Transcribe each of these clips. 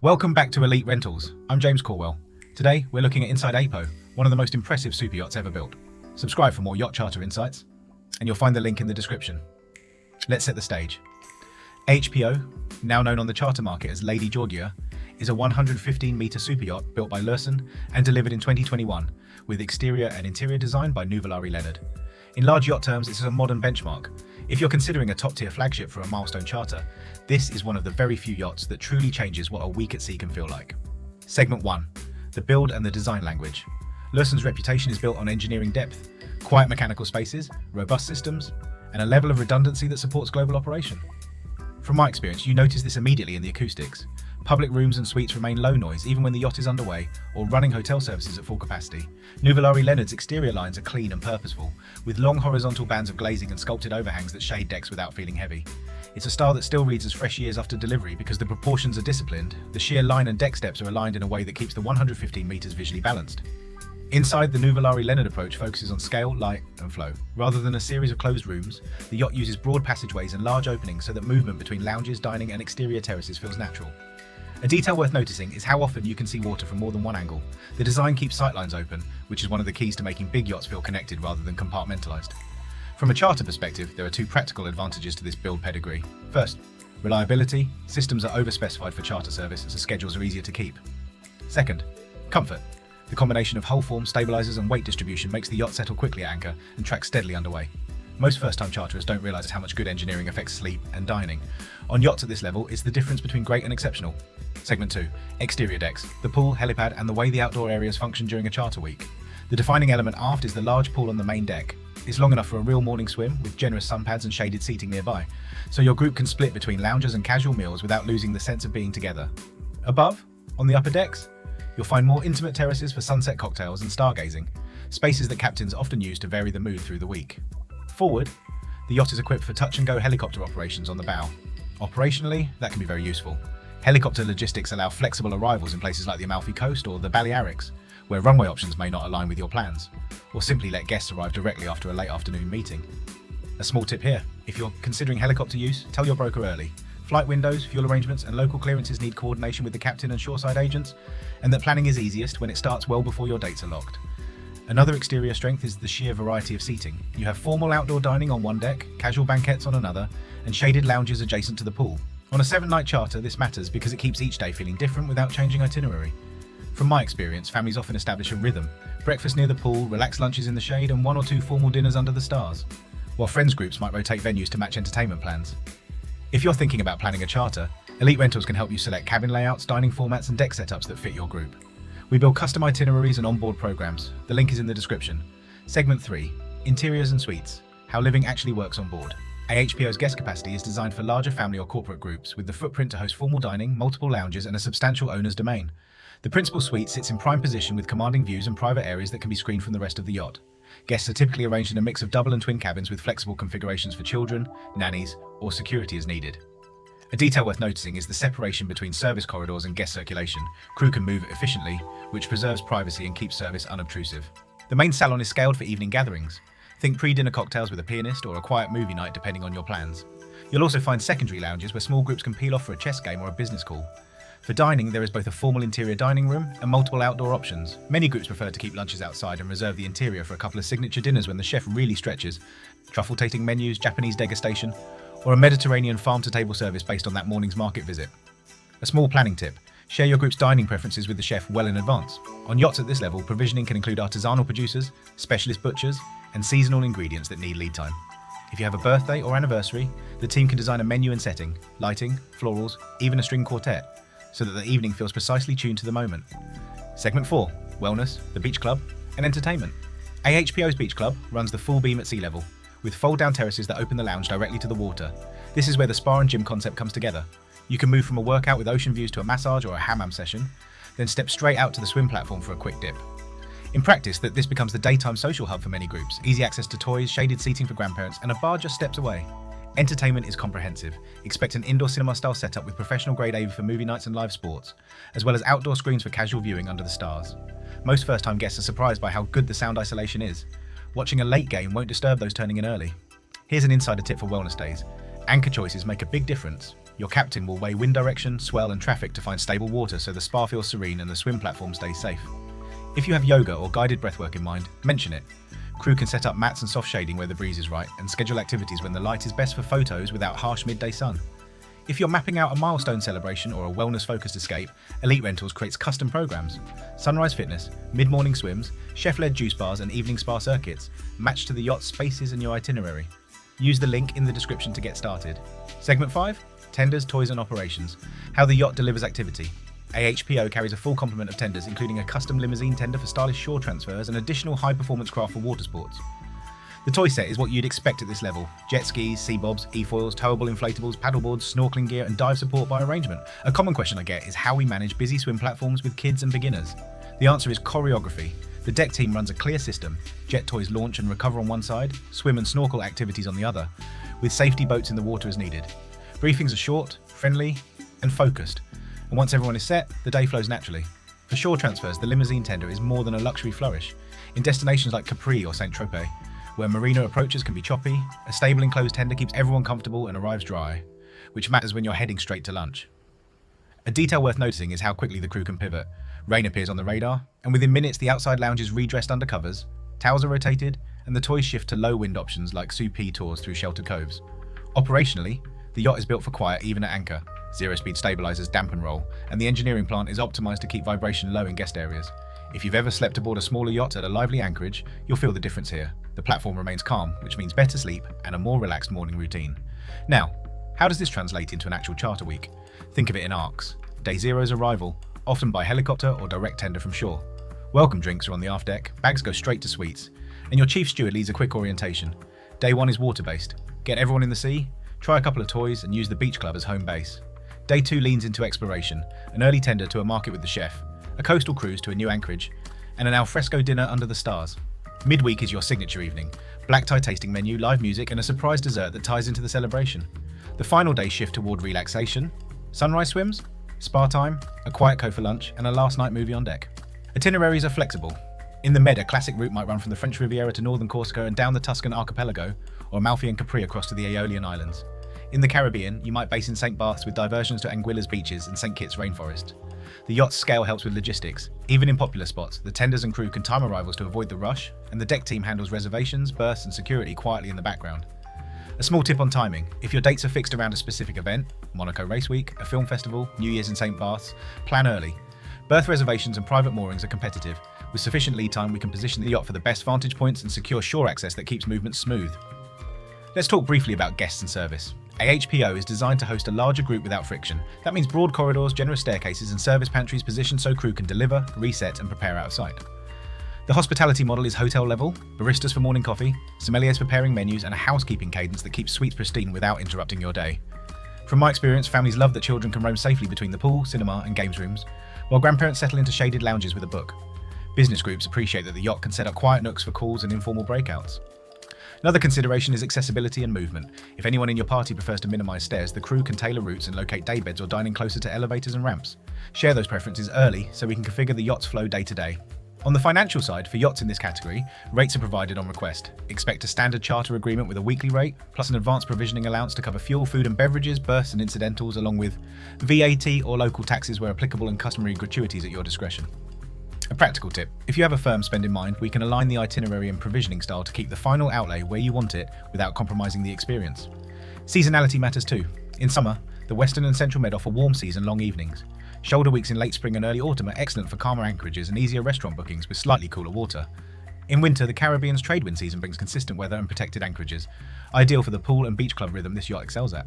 Welcome back to Elite Rentals. I'm James Corwell. Today, we're looking at inside APHO, one of the most impressive super yachts ever built. Subscribe for more yacht charter insights, and you'll find the link in the description. Let's set the stage. AHPO, now known on the charter market as Lady Georgia, is a 115-metre super yacht built by Lursen and delivered in 2021, with exterior and interior design by Nuvolari Leonard. In large yacht terms, this is a modern benchmark. If you're considering a top-tier flagship for a milestone charter, this is one of the very few yachts that truly changes what a week at sea can feel like. Segment 1. The build and the design language. Lursen's reputation is built on engineering depth, quiet mechanical spaces, robust systems, and a level of redundancy that supports global operation. From my experience, you notice this immediately in the acoustics. Public rooms and suites remain low noise even when the yacht is underway or running hotel services at full capacity. Nuvolari Leonard's exterior lines are clean and purposeful, with long horizontal bands of glazing and sculpted overhangs that shade decks without feeling heavy. It's a style that still reads as fresh years after delivery because the proportions are disciplined, the sheer line and deck steps are aligned in a way that keeps the 115 metres visually balanced. Inside, the Nuvolari Leonard approach focuses on scale, light and flow. Rather than a series of closed rooms, the yacht uses broad passageways and large openings so that movement between lounges, dining and exterior terraces feels natural. A detail worth noticing is how often you can see water from more than one angle. The design keeps sightlines open, which is one of the keys to making big yachts feel connected rather than compartmentalized. From a charter perspective, there are two practical advantages to this build pedigree. First, reliability. Systems are overspecified for charter service, so schedules are easier to keep. Second, comfort. The combination of hull form, stabilizers and weight distribution makes the yacht settle quickly at anchor and track steadily underway. Most first-time charterers don't realize how much good engineering affects sleep and dining. On yachts at this level, it's the difference between great and exceptional. Segment 2. Exterior decks. The pool, helipad and the way the outdoor areas function during a charter week. The defining element aft is the large pool on the main deck. It's long enough for a real morning swim with generous sun pads and shaded seating nearby, so your group can split between lounges and casual meals without losing the sense of being together. Above, on the upper decks, you'll find more intimate terraces for sunset cocktails and stargazing, spaces that captains often use to vary the mood through the week. Forward, the yacht is equipped for touch-and-go helicopter operations on the bow. Operationally, that can be very useful. Helicopter logistics allow flexible arrivals in places like the Amalfi Coast or the Balearics, where runway options may not align with your plans, or simply let guests arrive directly after a late afternoon meeting. A small tip here, if you're considering helicopter use, tell your broker early. Flight windows, fuel arrangements and local clearances need coordination with the captain and shoreside agents, and that planning is easiest when it starts well before your dates are locked. Another exterior strength is the sheer variety of seating. You have formal outdoor dining on one deck, casual banquettes on another, and shaded lounges adjacent to the pool. On a 7-night charter, this matters because it keeps each day feeling different without changing itinerary. From my experience, families often establish a rhythm: breakfast near the pool, relaxed lunches in the shade, and 1 or 2 formal dinners under the stars, while friends groups might rotate venues to match entertainment plans. If you're thinking about planning a charter, Elite Rentals can help you select cabin layouts, dining formats, and deck setups that fit your group. We build custom itineraries and onboard programs. The link is in the description. Segment 3. Interiors and suites. How living actually works on board. AHPO's guest capacity is designed for larger family or corporate groups, with the footprint to host formal dining, multiple lounges, and a substantial owner's domain. The principal suite sits in prime position with commanding views and private areas that can be screened from the rest of the yacht. Guests are typically arranged in a mix of double and twin cabins with flexible configurations for children, nannies, or security as needed. A detail worth noticing is the separation between service corridors and guest circulation. Crew can move efficiently, which preserves privacy and keeps service unobtrusive. The main salon is scaled for evening gatherings. Think pre-dinner cocktails with a pianist or a quiet movie night depending on your plans. You'll also find secondary lounges where small groups can peel off for a chess game or a business call. For dining, there is both a formal interior dining room and multiple outdoor options. Many groups prefer to keep lunches outside and reserve the interior for a couple of signature dinners when the chef really stretches. Truffle tasting menus, Japanese degustation, or a Mediterranean farm-to-table service based on that morning's market visit. A small planning tip: share your group's dining preferences with the chef well in advance. On yachts at this level, provisioning can include artisanal producers, specialist butchers, and seasonal ingredients that need lead time. If you have a birthday or anniversary, the team can design a menu and setting, lighting, florals, even a string quartet, so that the evening feels precisely tuned to the moment. Segment 4. Wellness, the beach club, and entertainment. AHPO's Beach Club runs the full beam at sea level, with fold-down terraces that open the lounge directly to the water. This is where the spa and gym concept comes together. You can move from a workout with ocean views to a massage or a hammam session, then step straight out to the swim platform for a quick dip. In practice, this becomes the daytime social hub for many groups, easy access to toys, shaded seating for grandparents, and a bar just steps away. Entertainment is comprehensive. Expect an indoor cinema-style setup with professional-grade AV for movie nights and live sports, as well as outdoor screens for casual viewing under the stars. Most first-time guests are surprised by how good the sound isolation is. Watching a late game won't disturb those turning in early. Here's an insider tip for wellness days. Anchor choices make a big difference. Your captain will weigh wind direction, swell and traffic to find stable water so the spa feels serene and the swim platform stays safe. If you have yoga or guided breathwork in mind, mention it. Crew can set up mats and soft shading where the breeze is right and schedule activities when the light is best for photos without harsh midday sun. If you're mapping out a milestone celebration or a wellness-focused escape, Elite Rentals creates custom programs. Sunrise fitness, mid-morning swims, chef-led juice bars and evening spa circuits, matched to the yacht's spaces and your itinerary. Use the link in the description to get started. Segment 5, Tenders, Toys and Operations. How the yacht delivers activity. AHPO carries a full complement of tenders, including a custom limousine tender for stylish shore transfers and additional high-performance craft for water sports. The toy set is what you'd expect at this level. Jet skis, sea bobs, e-foils, towable inflatables, paddleboards, snorkeling gear and dive support by arrangement. A common question I get is how we manage busy swim platforms with kids and beginners. The answer is choreography. The deck team runs a clear system. Jet toys launch and recover on one side, swim and snorkel activities on the other, with safety boats in the water as needed. Briefings are short, friendly and focused. And once everyone is set, the day flows naturally. For shore transfers, the limousine tender is more than a luxury flourish. In destinations like Capri or Saint-Tropez, where marina approaches can be choppy, a stable enclosed tender keeps everyone comfortable and arrives dry, which matters when you're heading straight to lunch. A detail worth noticing is how quickly the crew can pivot. Rain appears on the radar, and within minutes the outside lounge is redressed under covers, towels are rotated, and the toys shift to low wind options like sous pide tours through sheltered coves. Operationally, the yacht is built for quiet even at anchor. Zero-speed stabilizers dampen roll, and the engineering plant is optimized to keep vibration low in guest areas. If you've ever slept aboard a smaller yacht at a lively anchorage, you'll feel the difference here. The platform remains calm, which means better sleep and a more relaxed morning routine. Now, how does this translate into an actual charter week? Think of it in arcs. Day 0's arrival, often by helicopter or direct tender from shore. Welcome drinks are on the aft deck, bags go straight to suites, and your chief steward leads a quick orientation. Day 1 is water-based. Get everyone in the sea, try a couple of toys, and use the beach club as home base. Day 2 leans into exploration, an early tender to a market with the chef, a coastal cruise to a new anchorage, and an alfresco dinner under the stars. Midweek is your signature evening, black tie tasting menu, live music, and a surprise dessert that ties into the celebration. The final day shift toward relaxation, sunrise swims, spa time, a quiet cove for lunch, and a last night movie on deck. Itineraries are flexible. In the Med, a classic route might run from the French Riviera to northern Corsica and down the Tuscan archipelago, or Amalfi and Capri across to the Aeolian Islands. In the Caribbean, you might base in St. Barth's with diversions to Anguilla's beaches and St. Kitts rainforest. The yacht's scale helps with logistics. Even in popular spots, the tenders and crew can time arrivals to avoid the rush, and the deck team handles reservations, berths and security quietly in the background. A small tip on timing: if your dates are fixed around a specific event, Monaco Race Week, a film festival, New Year's in St. Barth's, plan early. Berth reservations and private moorings are competitive. With sufficient lead time, we can position the yacht for the best vantage points and secure shore access that keeps movement smooth. Let's talk briefly about guests and service. AHPO is designed to host a larger group without friction. That means broad corridors, generous staircases, and service pantries positioned so crew can deliver, reset, and prepare out of sight. The hospitality model is hotel level, baristas for morning coffee, sommeliers preparing menus, and a housekeeping cadence that keeps suites pristine without interrupting your day. From my experience, families love that children can roam safely between the pool, cinema, and games rooms, while grandparents settle into shaded lounges with a book. Business groups appreciate that the yacht can set up quiet nooks for calls and informal breakouts. Another consideration is accessibility and movement. If anyone in your party prefers to minimise stairs, the crew can tailor routes and locate daybeds or dining closer to elevators and ramps. Share those preferences early so we can configure the yacht's flow day to day. On the financial side, for yachts in this category, rates are provided on request. Expect a standard charter agreement with a weekly rate, plus an advanced provisioning allowance to cover fuel, food and beverages, berths and incidentals, along with VAT or local taxes where applicable and customary gratuities at your discretion. A practical tip: if you have a firm spend in mind, we can align the itinerary and provisioning style to keep the final outlay where you want it without compromising the experience. Seasonality matters too. In summer, the Western and Central Med offer warm seas and long evenings. Shoulder weeks in late spring and early autumn are excellent for calmer anchorages and easier restaurant bookings with slightly cooler water. In winter, the Caribbean's trade wind season brings consistent weather and protected anchorages, ideal for the pool and beach club rhythm this yacht excels at.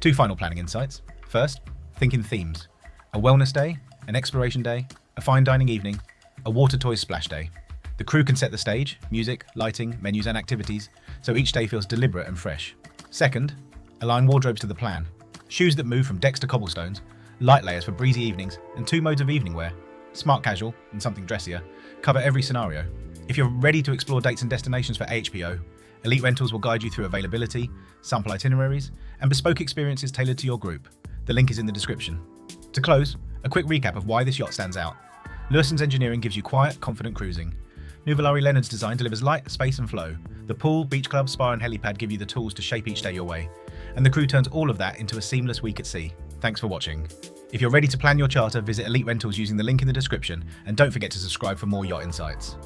2 final planning insights. First, think in themes. A wellness day, an exploration day, a fine dining evening, a water toys splash day. The crew can set the stage, music, lighting, menus and activities, so each day feels deliberate and fresh. Second, align wardrobes to the plan. Shoes that move from decks to cobblestones, light layers for breezy evenings, and 2 modes of evening wear, smart casual and something dressier, cover every scenario. If you're ready to explore dates and destinations for AHPO, Elite Rentals will guide you through availability, sample itineraries, and bespoke experiences tailored to your group. The link is in the description. To close, a quick recap of why this yacht stands out. Lewison's engineering gives you quiet, confident cruising. Nuvolari Leonard's design delivers light, space and flow. The pool, beach club, spa and helipad give you the tools to shape each day your way. and the crew turns all of that into a seamless week at sea. Thanks for watching. If you're ready to plan your charter, visit Elite Rentals using the link in the description, and don't forget to subscribe for more yacht insights.